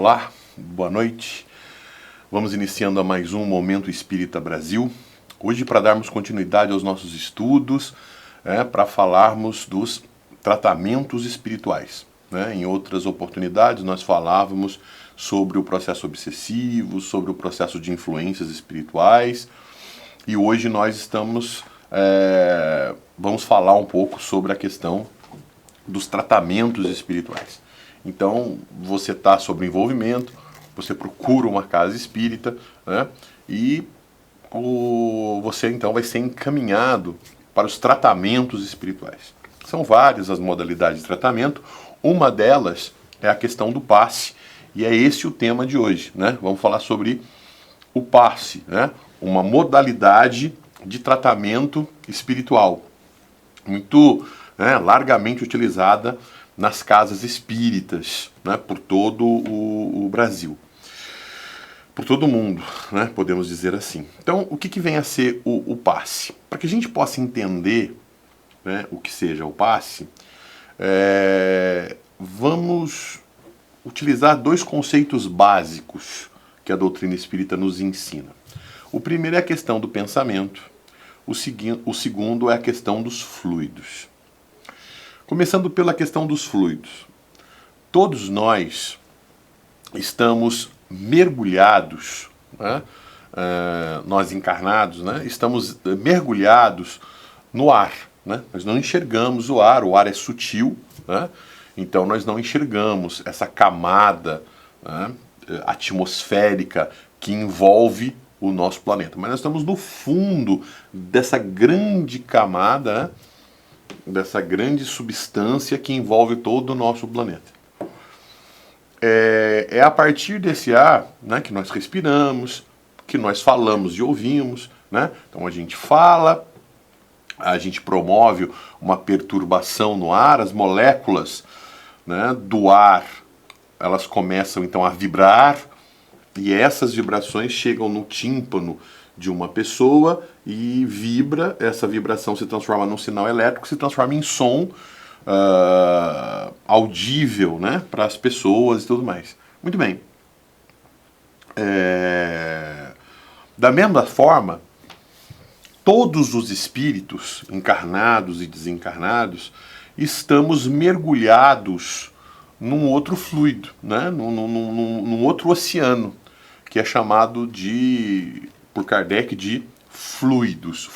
Olá, boa noite. Vamos iniciando a mais um Momento Espírita Brasil. Hoje, para darmos continuidade aos nossos estudos, para falarmos dos tratamentos espirituais. Em outras oportunidades, nós falávamos sobre o processo obsessivo, sobre o processo de influências espirituais. E hoje nós vamos falar um pouco sobre a questão dos tratamentos espirituais. Então, você está sob envolvimento, você procura uma casa espírita, e você então vai ser encaminhado para os tratamentos espirituais. São várias as modalidades de tratamento, uma delas é a questão do passe, e é esse o tema de hoje. Vamos falar sobre o passe, uma modalidade de tratamento espiritual, muito largamente utilizada nas casas espíritas, por todo o Brasil, por todo o mundo, podemos dizer assim. Então, o que vem a ser o passe? Para que a gente possa entender o que seja o passe, vamos utilizar dois conceitos básicos que a doutrina espírita nos ensina. O primeiro é a questão do pensamento, o segundo é a questão dos fluidos. Começando pela questão dos fluidos. Todos nós estamos mergulhados, nós encarnados, estamos mergulhados no ar. Nós não enxergamos o ar é sutil, então nós não enxergamos essa camada atmosférica que envolve o nosso planeta. Mas nós estamos no fundo dessa grande camada, dessa grande substância que envolve todo o nosso planeta. É a partir desse ar que nós respiramos, que nós falamos e ouvimos. Então a gente fala, a gente promove uma perturbação no ar, as moléculas do ar, elas começam então a vibrar, e essas vibrações chegam no tímpano de uma pessoa e vibra, essa vibração se transforma num sinal elétrico, se transforma em som audível para as pessoas e tudo mais. Muito bem. Da mesma forma, todos os espíritos, encarnados e desencarnados, estamos mergulhados num outro fluido, num outro oceano, que é chamado por Kardec de fluidos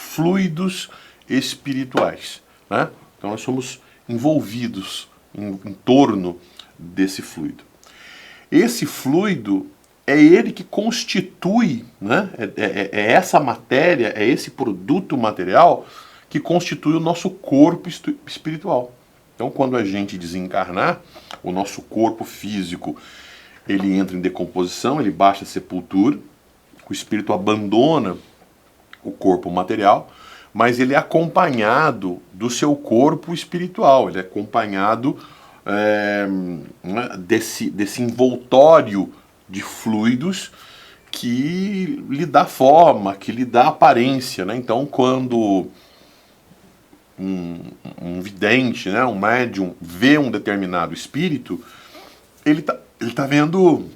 espirituais. Então nós somos envolvidos em torno desse fluido. Esse fluido é ele que constitui, é essa matéria, é esse produto material que constitui o nosso corpo espiritual. Então, quando a gente desencarnar, o nosso corpo físico ele entra em decomposição, ele baixa a sepultura, o espírito abandona o corpo material, mas ele é acompanhado do seu corpo espiritual, ele é acompanhado desse envoltório de fluidos que lhe dá forma, que lhe dá aparência. Então, quando um vidente, um médium, vê um determinado espírito, ele tá vendo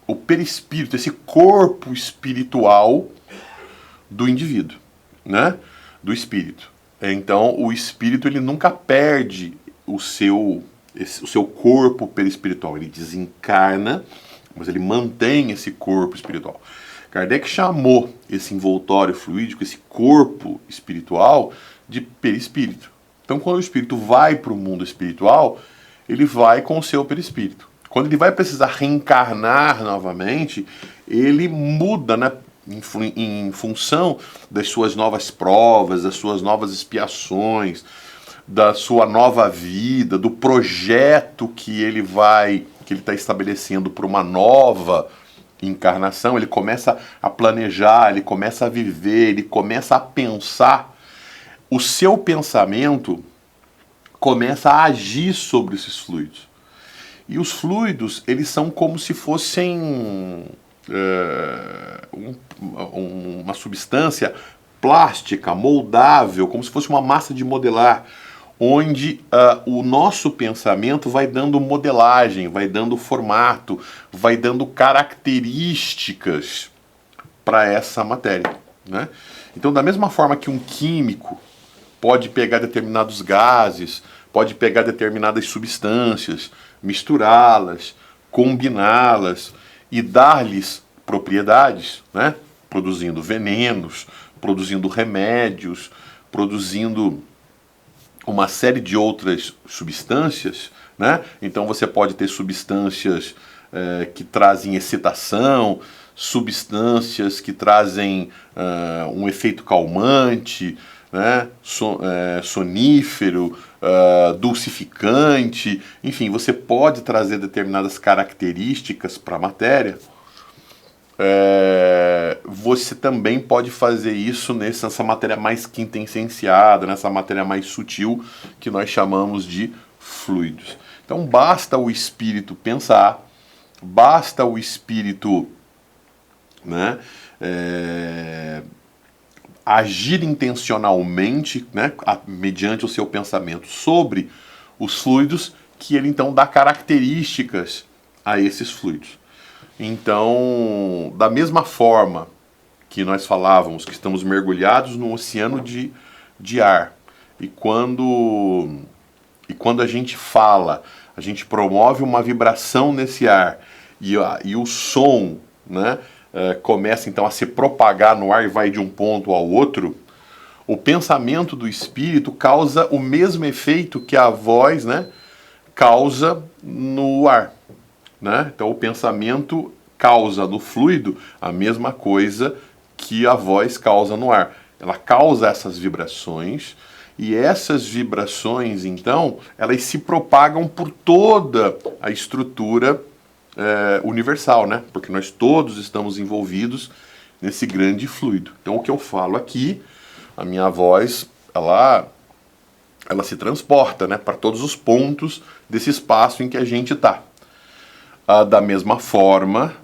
o perispírito, esse corpo espiritual do indivíduo, do espírito. Então, o espírito ele nunca perde o seu corpo perispiritual. Ele desencarna, mas ele mantém esse corpo espiritual. Kardec chamou esse envoltório fluídico, esse corpo espiritual, de perispírito. Então, quando o espírito vai para o mundo espiritual, ele vai com o seu perispírito. Quando ele vai precisar reencarnar novamente, ele muda, em função das suas novas provas, das suas novas expiações, da sua nova vida, do projeto que ele está estabelecendo para uma nova encarnação. Ele começa a planejar, ele começa a viver, ele começa a pensar. O seu pensamento começa a agir sobre esses fluidos. E os fluidos, eles são como se fossem uma substância plástica, moldável, como se fosse uma massa de modelar, onde o nosso pensamento vai dando modelagem, vai dando formato, vai dando características para essa matéria, né? Então, da mesma forma que um químico pode pegar determinados gases, pode pegar determinadas substâncias, misturá-las, combiná-las e dar-lhes propriedades, né? Produzindo venenos, produzindo remédios, produzindo uma série de outras substâncias, né? Então você pode ter substâncias que trazem excitação, substâncias que trazem um efeito calmante, né? Sonífero, dulcificante, enfim, você pode trazer determinadas características para a matéria. Você também pode fazer isso nessa matéria mais quintessenciada, nessa matéria mais sutil, que nós chamamos de fluidos. Então basta o espírito pensar, basta o espírito, né, agir intencionalmente, né, mediante o seu pensamento sobre os fluidos, que ele então dá características a esses fluidos. Então, da mesma forma que nós falávamos que estamos mergulhados num oceano de ar, e quando a gente fala, a gente promove uma vibração nesse ar, e o som, né, começa então a se propagar no ar e vai de um ponto ao outro, o pensamento do espírito causa o mesmo efeito que a voz, né, causa no ar, né? Então o pensamento causa no fluido a mesma coisa que a voz causa no ar. Ela causa essas vibrações, e essas vibrações, então, elas se propagam por toda a estrutura universal, né? Porque nós todos estamos envolvidos nesse grande fluido. Então o que eu falo aqui, a minha voz, ela se transporta, né, para todos os pontos desse espaço em que a gente está. Da mesma forma,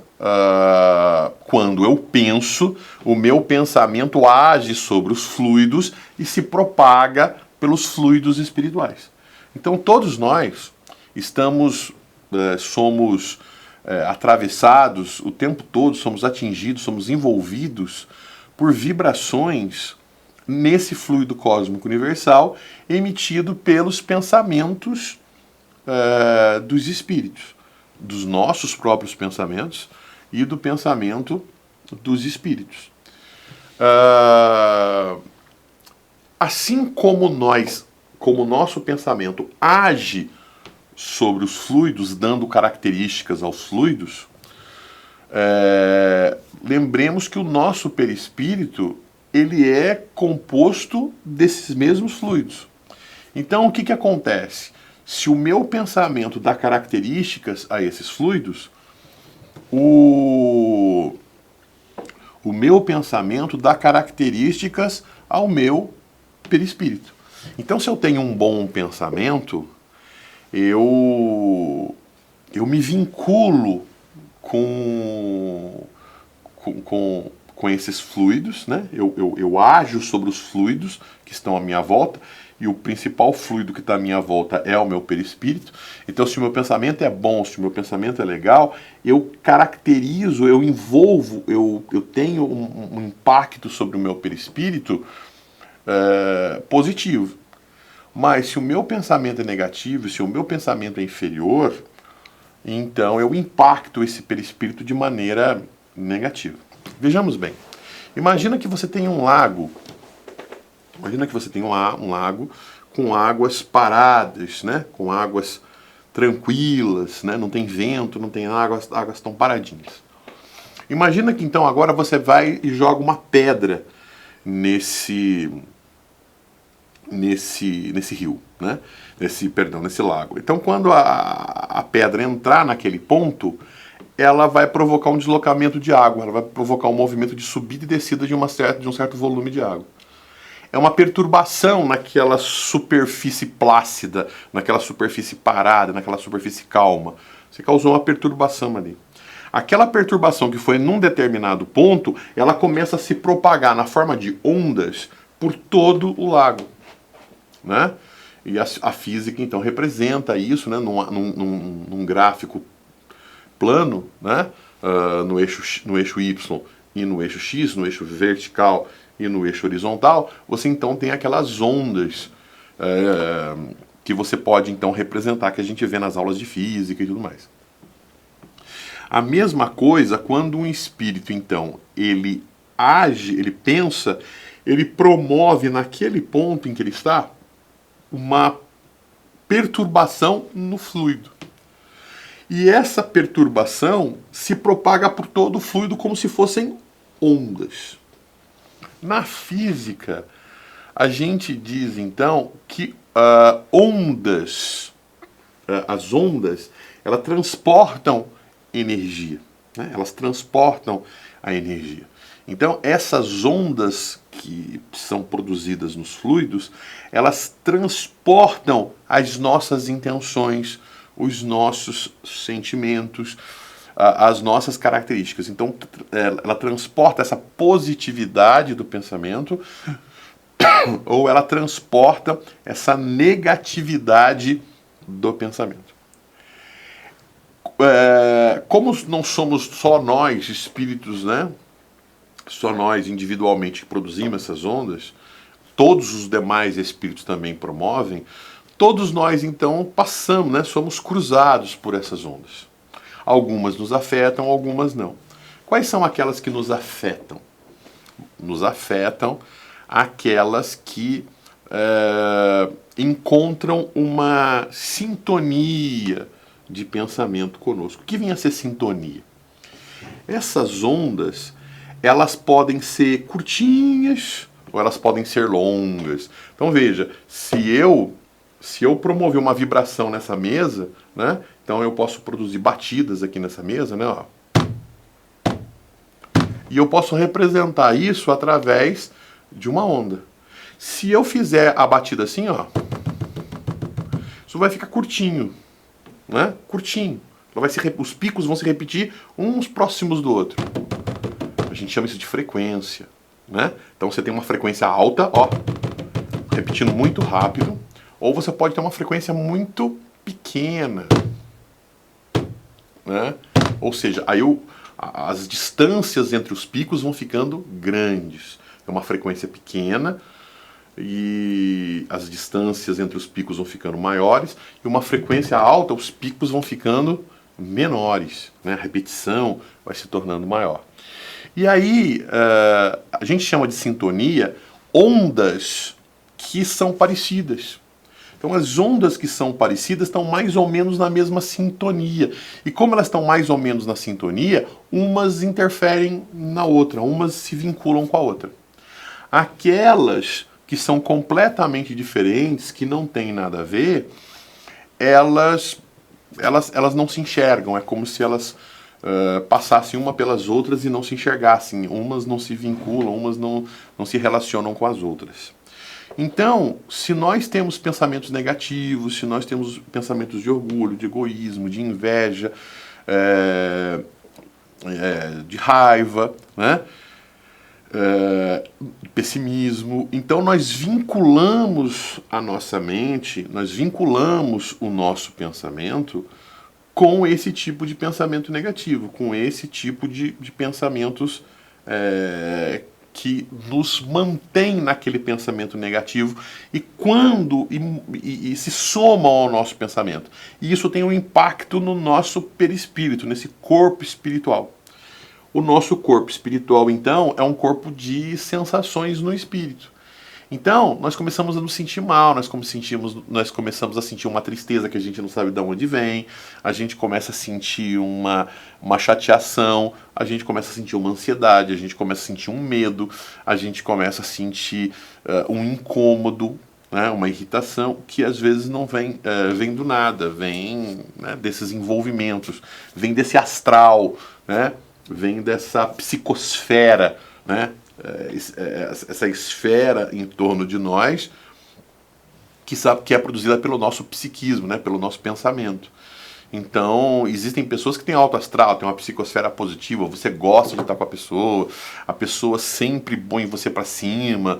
quando eu penso, o meu pensamento age sobre os fluidos e se propaga pelos fluidos espirituais. Então todos nós somos atravessados o tempo todo, somos atingidos, somos envolvidos por vibrações nesse fluido cósmico universal emitido pelos pensamentos dos espíritos, dos nossos próprios pensamentos e do pensamento dos espíritos. Assim como o nosso pensamento age sobre os fluidos, dando características aos fluidos, lembremos que o nosso perispírito ele é composto desses mesmos fluidos. Então o que acontece? Se o meu pensamento dá características a esses fluidos, o meu pensamento dá características ao meu perispírito. Então, se eu tenho um bom pensamento, eu me vinculo com esses fluidos, né? Eu ajo sobre os fluidos que estão à minha volta, e o principal fluido que está à minha volta é o meu perispírito. Então, se o meu pensamento é bom, se o meu pensamento é legal, eu caracterizo, eu envolvo, eu tenho um impacto sobre o meu perispírito positivo. Mas se o meu pensamento é negativo, se o meu pensamento é inferior, então eu impacto esse perispírito de maneira negativa. Vejamos bem. Imagina que você tem um lago. Imagina que você tem um lago com águas paradas, né? Com águas tranquilas, né? Não tem vento, não tem água, as águas estão paradinhas. Imagina que então agora você vai e joga uma pedra nesse rio, né? Nesse lago. Então quando a pedra entrar naquele ponto, ela vai provocar um deslocamento de água, ela vai provocar um movimento de subida e descida de um certo volume de água. É uma perturbação naquela superfície plácida, naquela superfície parada, naquela superfície calma. Você causou uma perturbação ali. Aquela perturbação que foi num determinado ponto, ela começa a se propagar na forma de ondas por todo o lago, né? E a física, então, representa isso, né, num gráfico plano, né, no eixo Y e no eixo X, no eixo vertical e no eixo horizontal, você então tem aquelas ondas que você pode então representar, que a gente vê nas aulas de física e tudo mais. A mesma coisa quando um espírito, então, ele age, ele pensa, ele promove naquele ponto em que ele está uma perturbação no fluido. E essa perturbação se propaga por todo o fluido como se fossem ondas. Na física, a gente diz então que as ondas, elas transportam energia, né? Elas transportam a energia. Então, essas ondas que são produzidas nos fluidos, elas transportam as nossas intenções, os nossos sentimentos, as nossas características. Então, ela transporta essa positividade do pensamento ou ela transporta essa negatividade do pensamento. Como não somos só nós, espíritos, né? Só nós individualmente que produzimos essas ondas, todos os demais espíritos também promovem, todos nós então passamos, né? Somos cruzados por essas ondas. Algumas nos afetam, algumas não. Quais são aquelas que nos afetam? Nos afetam aquelas que encontram uma sintonia de pensamento conosco. O que vem a ser sintonia? Essas ondas, elas podem ser curtinhas ou elas podem ser longas. Então veja, se eu promover uma vibração nessa mesa, né? Então eu posso produzir batidas aqui nessa mesa, né? Ó. E eu posso representar isso através de uma onda. Se eu fizer a batida assim, ó, isso vai ficar curtinho, né? Curtinho. Os picos vão se repetir uns próximos do outro. A gente chama isso de frequência, né? Então você tem uma frequência alta, ó, repetindo muito rápido, ou você pode ter uma frequência muito pequena, né? Ou seja, aí as distâncias entre os picos vão ficando grandes. É uma frequência pequena e as distâncias entre os picos vão ficando maiores, e uma frequência alta, os picos vão ficando menores, né? A repetição vai se tornando maior. E aí a gente chama de sintonia ondas que são parecidas. Então as ondas que são parecidas estão mais ou menos na mesma sintonia. E como elas estão mais ou menos na sintonia, umas interferem na outra, umas se vinculam com a outra. Aquelas que são completamente diferentes, que não têm nada a ver, elas não se enxergam. É como se elas passassem uma pelas outras e não se enxergassem. Umas não se vinculam, umas não se relacionam com as outras. Então, se nós temos pensamentos negativos, se nós temos pensamentos de orgulho, de egoísmo, de inveja, de raiva, né? Pessimismo, então nós vinculamos a nossa mente, nós vinculamos o nosso pensamento com esse tipo de pensamento negativo, com esse tipo de pensamentos que nos mantém naquele pensamento negativo e se somam ao nosso pensamento. E isso tem um impacto no nosso perispírito, nesse corpo espiritual. O nosso corpo espiritual, então, é um corpo de sensações no espírito. Então, nós começamos a nos sentir mal, nós começamos a sentir uma tristeza que a gente não sabe de onde vem, a gente começa a sentir uma chateação, a gente começa a sentir uma ansiedade, a gente começa a sentir um medo, a gente começa a sentir um incômodo, né, uma irritação, que às vezes não vem do nada, vem, né, desses envolvimentos, vem desse astral, né, vem dessa psicosfera, né, essa esfera em torno de nós que é produzida pelo nosso psiquismo, né, pelo nosso pensamento. Então, existem pessoas que têm alto astral, têm uma psicosfera positiva, você gosta de estar com a pessoa sempre põe você para cima,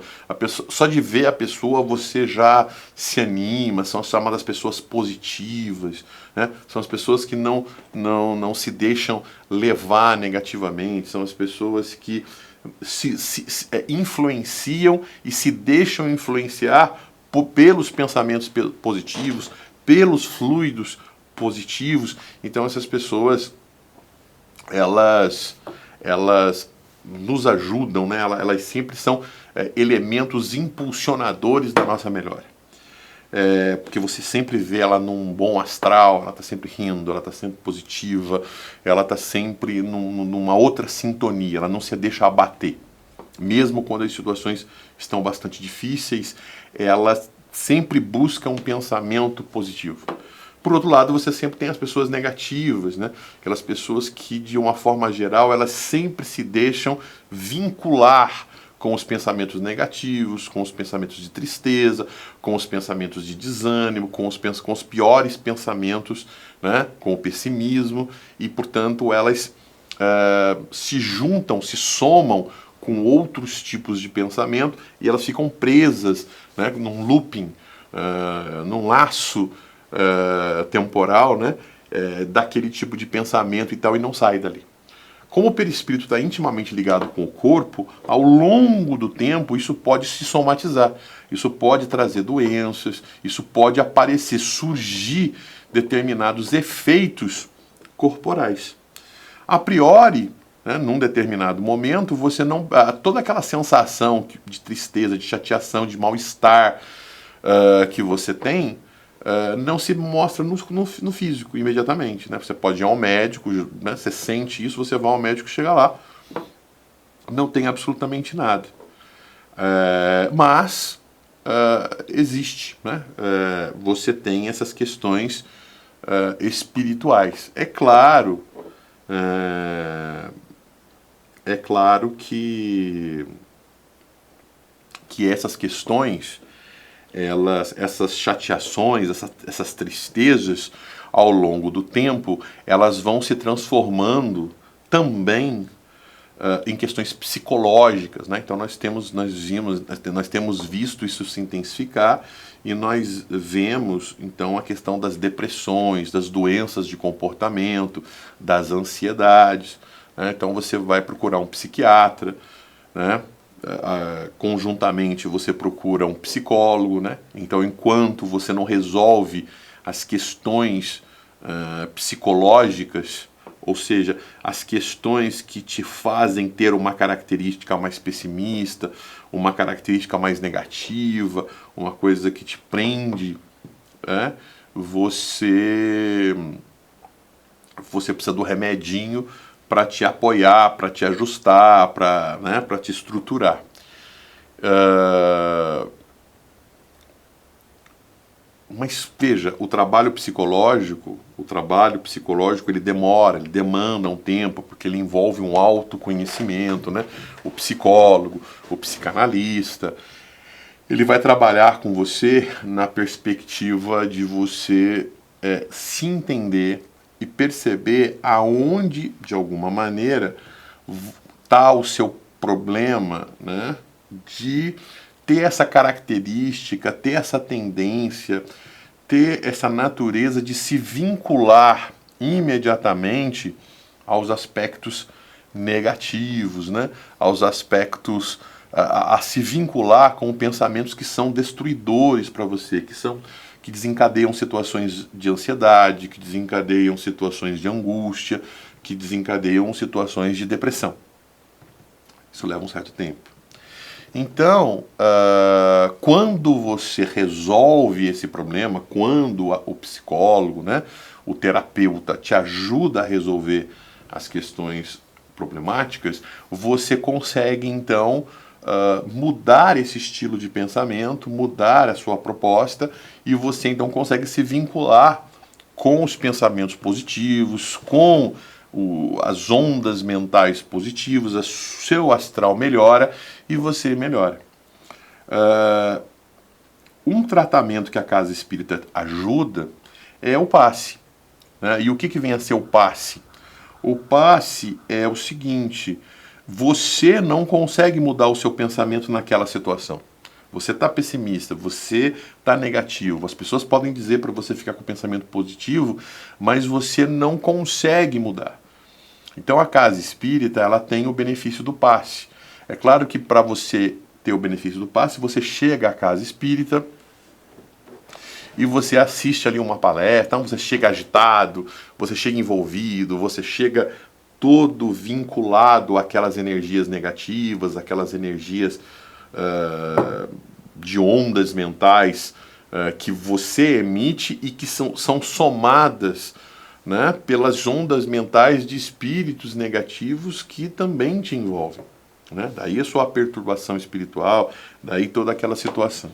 só de ver a pessoa você já se anima, são chamadas pessoas positivas, né? São as pessoas que não se deixam levar negativamente, são as pessoas que influenciam e se deixam influenciar pelos pensamentos positivos, pelos fluidos positivos. Então essas pessoas elas nos ajudam, né? Elas sempre são elementos impulsionadores da nossa melhora. Porque você sempre vê ela num bom astral, ela está sempre rindo, ela está sempre positiva, ela está sempre numa outra sintonia, ela não se deixa abater. Mesmo quando as situações estão bastante difíceis, ela sempre busca um pensamento positivo. Por outro lado, você sempre tem as pessoas negativas, né? Aquelas pessoas que, de uma forma geral, elas sempre se deixam vincular com os pensamentos negativos, com os pensamentos de tristeza, com os pensamentos de desânimo, com os piores pensamentos, né? Com o pessimismo, e, portanto, elas se juntam, se somam com outros tipos de pensamento e elas ficam presas, né? Num looping, num laço temporal, né, daquele tipo de pensamento e tal, e não sai dali. Como o perispírito está intimamente ligado com o corpo, ao longo do tempo isso pode se somatizar, isso pode trazer doenças, isso pode aparecer, surgir determinados efeitos corporais. A priori, né, num determinado momento, você não. Toda aquela sensação de tristeza, de chateação, de mal-estar que você tem, não se mostra no físico imediatamente, né? Você pode ir ao médico, né? Você sente isso, você vai ao médico, chega lá, não tem absolutamente nada. Mas existe, né? Você tem essas questões espirituais. É claro que essas questões, essas chateações, essas tristezas, ao longo do tempo, elas vão se transformando também em questões psicológicas, né? Então nós temos visto isso se intensificar e nós vemos então a questão das depressões, das doenças de comportamento, das ansiedades, né? Então você vai procurar um psiquiatra, né? Conjuntamente você procura um psicólogo, né? Então, enquanto você não resolve as questões psicológicas, ou seja, as questões que te fazem ter uma característica mais pessimista, uma característica mais negativa, uma coisa que te prende, né? Você precisa do remedinho para te apoiar, para te ajustar, para te estruturar. Mas veja, o trabalho psicológico ele demanda um tempo, porque ele envolve um autoconhecimento, né? O psicólogo, o psicanalista, ele vai trabalhar com você na perspectiva de você se entender e perceber aonde, de alguma maneira, está o seu problema, né, de ter essa característica, ter essa tendência, ter essa natureza de se vincular imediatamente aos aspectos negativos, né, aos aspectos a se vincular com pensamentos que são destruidores para você, que desencadeiam situações de ansiedade, que desencadeiam situações de angústia, que desencadeiam situações de depressão. Isso leva um certo tempo. Então, quando você resolve esse problema, quando o psicólogo, né, o terapeuta te ajuda a resolver as questões problemáticas, você consegue então mudar esse estilo de pensamento, mudar a sua proposta, e você então consegue se vincular com os pensamentos positivos, com as ondas mentais positivas, o seu astral melhora e você melhora. Um tratamento que a casa espírita ajuda é o passe. né? E o que vem a ser o passe? O passe é o seguinte: você não consegue mudar o seu pensamento naquela situação. Você está pessimista, você está negativo. As pessoas podem dizer para você ficar com o pensamento positivo, mas você não consegue mudar. Então a casa espírita, ela tem o benefício do passe. É claro que para você ter o benefício do passe, você chega à casa espírita e você assiste ali uma palestra, então você chega agitado, você chega envolvido, você chega todo vinculado àquelas energias negativas, aquelas energias de ondas mentais que você emite e que são somadas, né, pelas ondas mentais de espíritos negativos que também te envolvem, né? Daí a sua perturbação espiritual, daí toda aquela situação.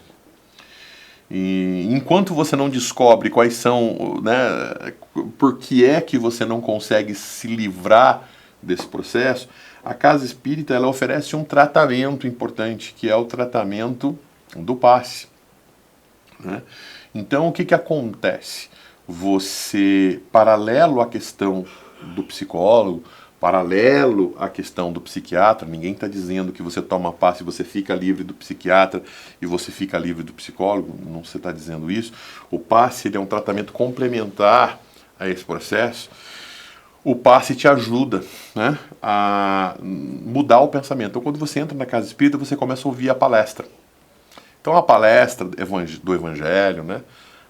E enquanto você não descobre quais são, né, por que é que você não consegue se livrar desse processo, a casa espírita, ela oferece um tratamento importante, que é o tratamento do passe, né? Então o que acontece? Você, paralelo à questão do psicólogo, paralelo à questão do psiquiatra, ninguém está dizendo que você toma passe e você fica livre do psiquiatra e você fica livre do psicólogo, não se está dizendo isso. O passe, ele é um tratamento complementar a esse processo. O passe te ajuda, né, a mudar o pensamento. Então, quando você entra na casa espírita, você começa a ouvir a palestra. Então, a palestra do Evangelho, né,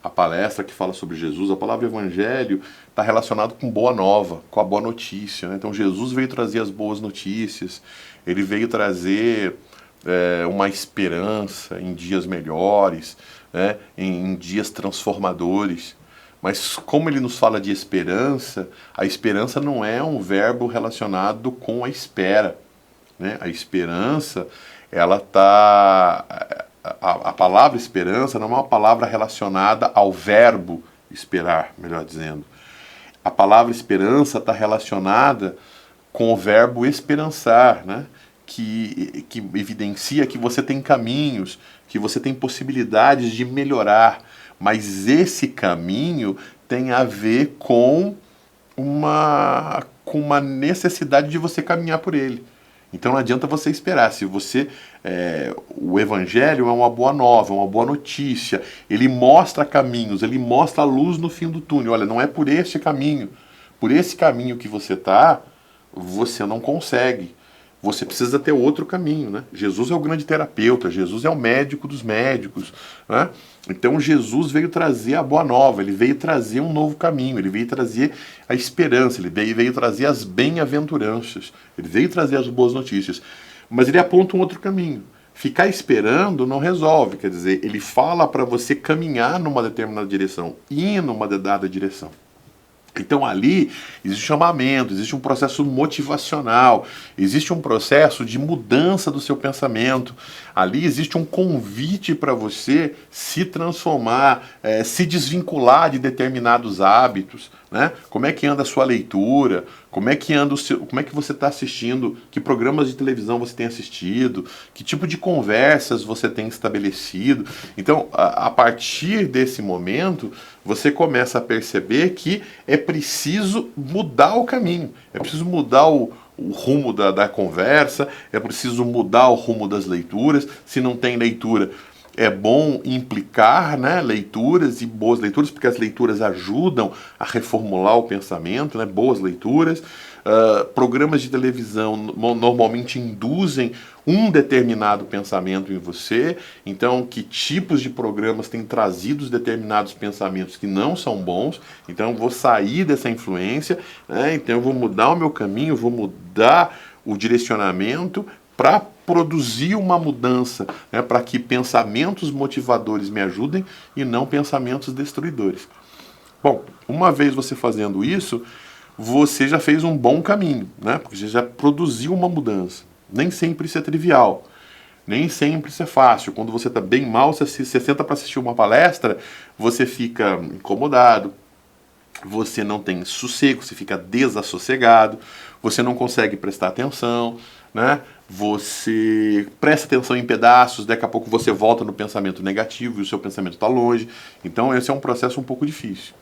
a palestra que fala sobre Jesus, a palavra Evangelho está relacionado com boa nova, com a boa notícia, né? Então, Jesus veio trazer as boas notícias, ele veio trazer uma esperança em dias melhores, né, em dias transformadores. Mas como ele nos fala de esperança, a esperança não é um verbo relacionado com a espera, né? A esperança, ela está... A palavra esperança não é uma palavra relacionada ao verbo esperar, melhor dizendo. A palavra esperança está relacionada com o verbo esperançar, né? Que evidencia que você tem caminhos, que você tem possibilidades de melhorar. Mas esse caminho tem a ver com uma necessidade de você caminhar por ele. Então não adianta você esperar. Se você o Evangelho é uma boa nova, uma boa notícia. Ele mostra caminhos, ele mostra a luz no fim do túnel. Olha, não é por esse caminho. Por esse caminho que você está, você não consegue. Você precisa ter outro caminho, né? Jesus é o grande terapeuta, Jesus é o médico dos médicos, né? Então Jesus veio trazer a boa nova, ele veio trazer um novo caminho, ele veio trazer a esperança, ele veio trazer as bem-aventuranças, ele veio trazer as boas notícias. Mas ele aponta um outro caminho. Ficar esperando não resolve, quer dizer, ele fala para você caminhar numa determinada direção, ir numa dada direção. Então ali existe um chamamento, existe um processo motivacional, existe um processo de mudança do seu pensamento. Ali existe um convite para você se transformar, se desvincular de determinados hábitos, né? Como é que anda a sua leitura? Como é que como é que você está assistindo? Que programas de televisão você tem assistido? Que tipo de conversas você tem estabelecido? Então, a partir desse momento, você começa a perceber que é preciso mudar o caminho, é preciso mudar o rumo da conversa, é preciso mudar o rumo das leituras. Se não tem leitura, é bom implicar, né, leituras e boas leituras, porque as leituras ajudam a reformular o pensamento, né, boas leituras. Programas de televisão normalmente induzem um determinado pensamento em você. Então, que tipos de programas têm trazido determinados pensamentos que não são bons? Então, eu vou sair dessa influência, né? Então, eu vou mudar o meu caminho, vou mudar o direcionamento para produzir uma mudança, né? Para que pensamentos motivadores me ajudem e não pensamentos destruidores. Bom, uma vez você fazendo isso, você já fez um bom caminho, né? Porque você já produziu uma mudança. Nem sempre isso é trivial, nem sempre isso é fácil. Quando você está bem mal, você senta para assistir uma palestra, você fica incomodado, você não tem sossego, você fica desassossegado, você não consegue prestar atenção, né? Você presta atenção em pedaços, daqui a pouco você volta no pensamento negativo e o seu pensamento está longe. Então esse é um processo um pouco difícil.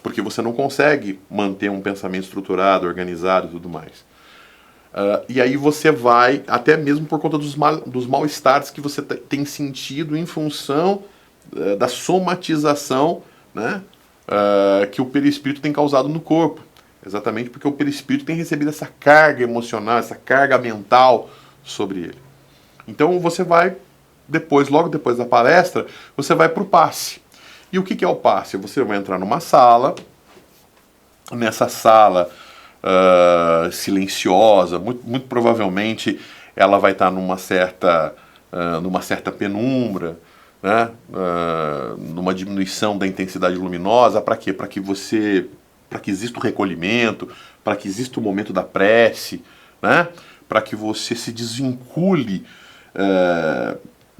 porque você não consegue manter um pensamento estruturado, organizado e tudo mais. E aí você vai, até mesmo por conta dos mal-estares que você tem sentido em função da somatização, né, que o perispírito tem causado no corpo. Exatamente porque o perispírito tem recebido essa carga emocional, essa carga mental sobre ele. Então você vai, logo depois da palestra, você vai para o passe. E o que é o passe? Você vai entrar numa sala, nessa sala silenciosa, muito provavelmente ela vai estar numa certa penumbra, né? Numa diminuição da intensidade luminosa. Para quê? Para que exista o recolhimento, para que exista o momento da prece, né? Para que você se desvincule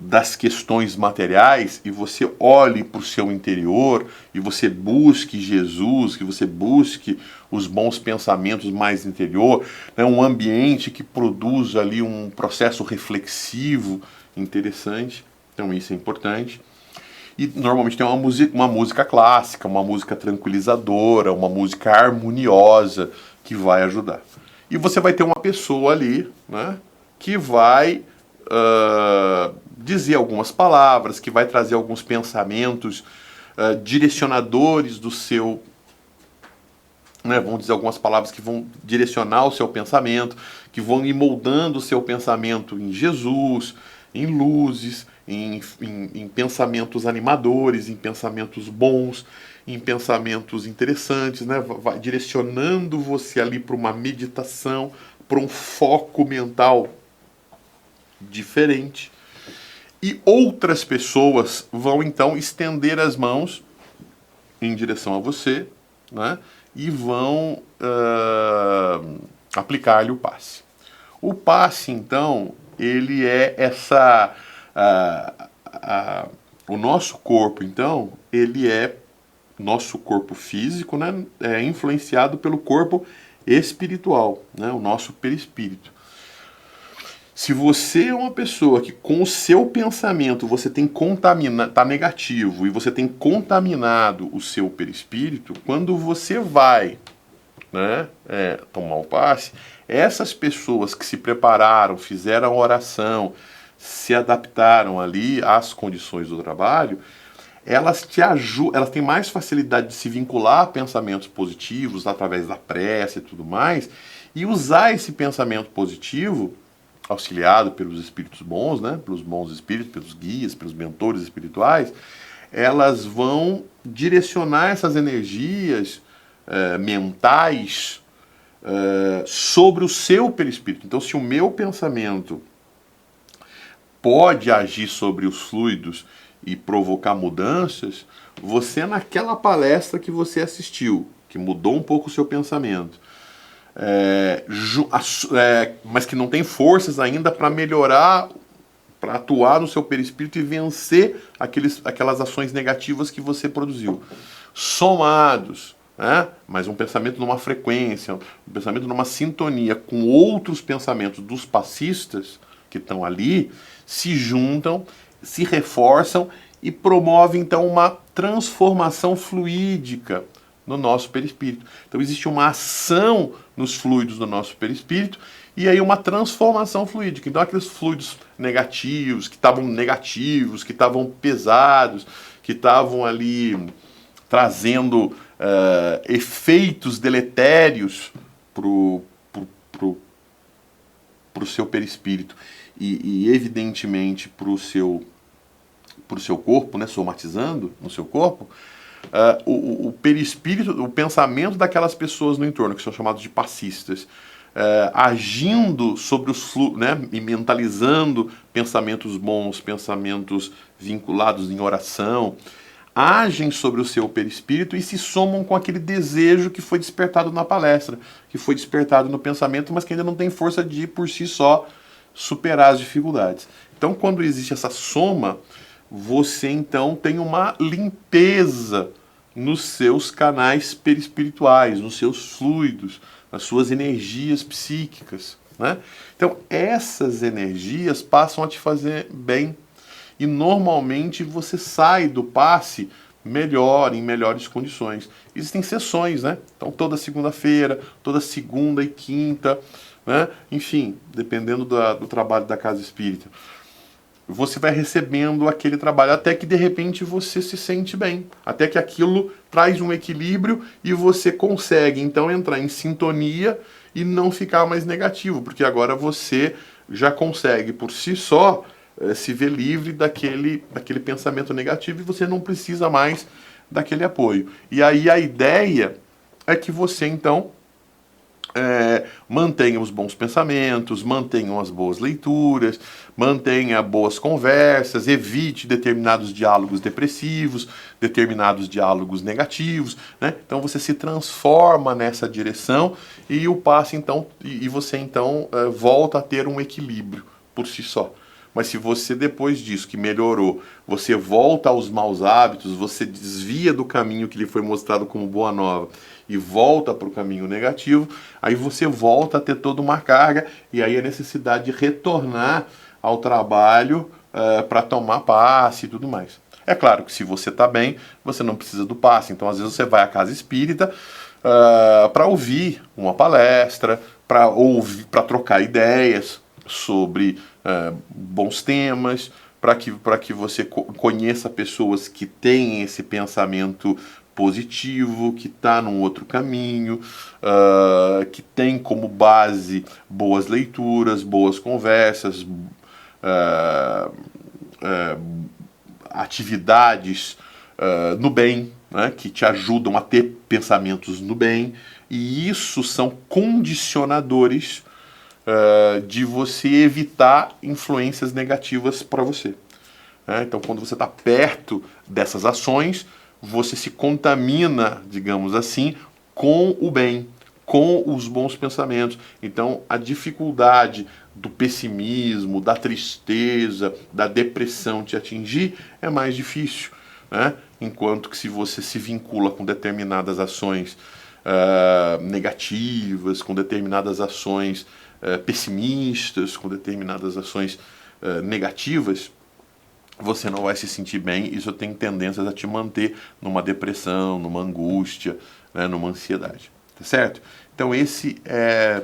das questões materiais e você olhe para o seu interior e você busque Jesus, que você busque os bons pensamentos mais interior, né? Um ambiente que produz ali um processo reflexivo interessante. Então isso é importante. E normalmente tem uma música clássica, uma música tranquilizadora, uma música harmoniosa que vai ajudar. E você vai ter uma pessoa ali, né, que vai dizer algumas palavras, que vai trazer alguns pensamentos direcionadores do seu... Né, vão dizer algumas palavras que vão direcionar o seu pensamento, que vão ir moldando o seu pensamento em Jesus, em luzes, em pensamentos animadores, em pensamentos bons, em pensamentos interessantes, né? Vai direcionando você ali para uma meditação, para um foco mental diferente. E outras pessoas vão então estender as mãos em direção a você, né? E vão aplicar-lhe o passe. O passe, então, ele é essa... o nosso corpo, então, nosso corpo físico, né, é influenciado pelo corpo espiritual, né, o nosso perispírito. Se você é uma pessoa que com o seu pensamento você tem tá negativo e você tem contaminado o seu perispírito, quando você vai, né, tomar o passe, essas pessoas que se prepararam, fizeram a oração, se adaptaram ali às condições do trabalho, elas te ajudam, elas têm mais facilidade de se vincular a pensamentos positivos através da prece e tudo mais, e usar esse pensamento positivo, auxiliado pelos espíritos bons, né, pelos bons espíritos, pelos guias, pelos mentores espirituais, elas vão direcionar essas energias mentais sobre o seu perispírito. Então, se o meu pensamento pode agir sobre os fluidos e provocar mudanças, você naquela palestra que você assistiu, que mudou um pouco o seu pensamento, mas que não tem forças ainda para melhorar, para atuar no seu perispírito e vencer aquelas ações negativas que você produziu. Somados, né? Mas um pensamento numa frequência, um pensamento numa sintonia com outros pensamentos dos passistas que estão ali, se juntam, se reforçam e promovem então uma transformação fluídica no nosso perispírito. Então existe uma ação nos fluidos do nosso perispírito e aí uma transformação fluídica. Então aqueles fluidos negativos, que estavam pesados, que estavam ali trazendo efeitos deletérios para o seu perispírito e evidentemente para o seu corpo, né, somatizando no seu corpo, o perispírito, o pensamento daquelas pessoas no entorno, que são chamados de passistas, agindo sobre os fluxos, né, e mentalizando pensamentos bons, pensamentos vinculados em oração, agem sobre o seu perispírito e se somam com aquele desejo que foi despertado na palestra, que foi despertado no pensamento, mas que ainda não tem força de, por si só, superar as dificuldades. Então, quando existe essa soma, você então tem uma limpeza nos seus canais perispirituais, nos seus fluidos, nas suas energias psíquicas, né? Então, essas energias passam a te fazer bem. E normalmente você sai do passe melhor, em melhores condições. Existem sessões, né? Então toda segunda-feira, toda segunda e quinta, né? Enfim, dependendo do trabalho da casa espírita, você vai recebendo aquele trabalho até que de repente você se sente bem, até que aquilo traz um equilíbrio e você consegue então entrar em sintonia e não ficar mais negativo, porque agora você já consegue por si só se ver livre daquele pensamento negativo e você não precisa mais daquele apoio. E aí a ideia é que você então mantenha os bons pensamentos, mantenha as boas leituras, mantenha boas conversas, evite determinados diálogos depressivos, determinados diálogos negativos, né? Então você se transforma nessa direção e o passe então e você então volta a ter um equilíbrio por si só. Mas se você depois disso que melhorou, você volta aos maus hábitos, você desvia do caminho que lhe foi mostrado como boa nova e volta para o caminho negativo, aí você volta a ter toda uma carga e aí a necessidade de retornar ao trabalho para tomar passe e tudo mais. É claro que se você está bem, você não precisa do passe. Então às vezes você vai à casa espírita para ouvir uma palestra, para trocar ideias sobre bons temas, para que você conheça pessoas que têm esse pensamento positivo, que está num outro caminho, que tem como base boas leituras, boas conversas, atividades no bem, né, que te ajudam a ter pensamentos no bem, e isso são condicionadores de você evitar influências negativas para você. Então, quando você está perto dessas ações, você se contamina, digamos assim, com o bem, com os bons pensamentos. Então, a dificuldade do pessimismo, da tristeza, da depressão te atingir é mais difícil, né? Enquanto que se você se vincula com determinadas ações negativas, com determinadas ações pessimistas, com determinadas ações negativas, você não vai se sentir bem. Isso tem tendências a te manter numa depressão, numa angústia, né, numa ansiedade. Tá certo? Então esse é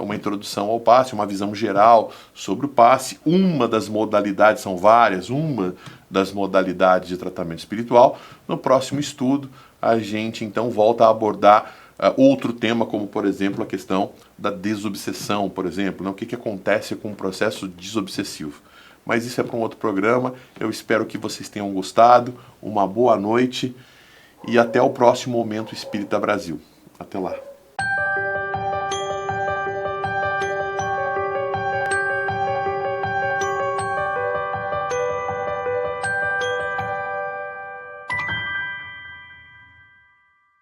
uma introdução ao passe, uma visão geral sobre o passe. Uma das modalidades, são várias, uma das modalidades de tratamento espiritual. No próximo estudo, a gente então volta a abordar outro tema, como por exemplo a questão da desobsessão, por exemplo, né? O que acontece com o processo desobsessivo. Mas isso é para um outro programa. Eu espero que vocês tenham gostado. Uma boa noite e até o próximo Momento Espírita Brasil. Até lá.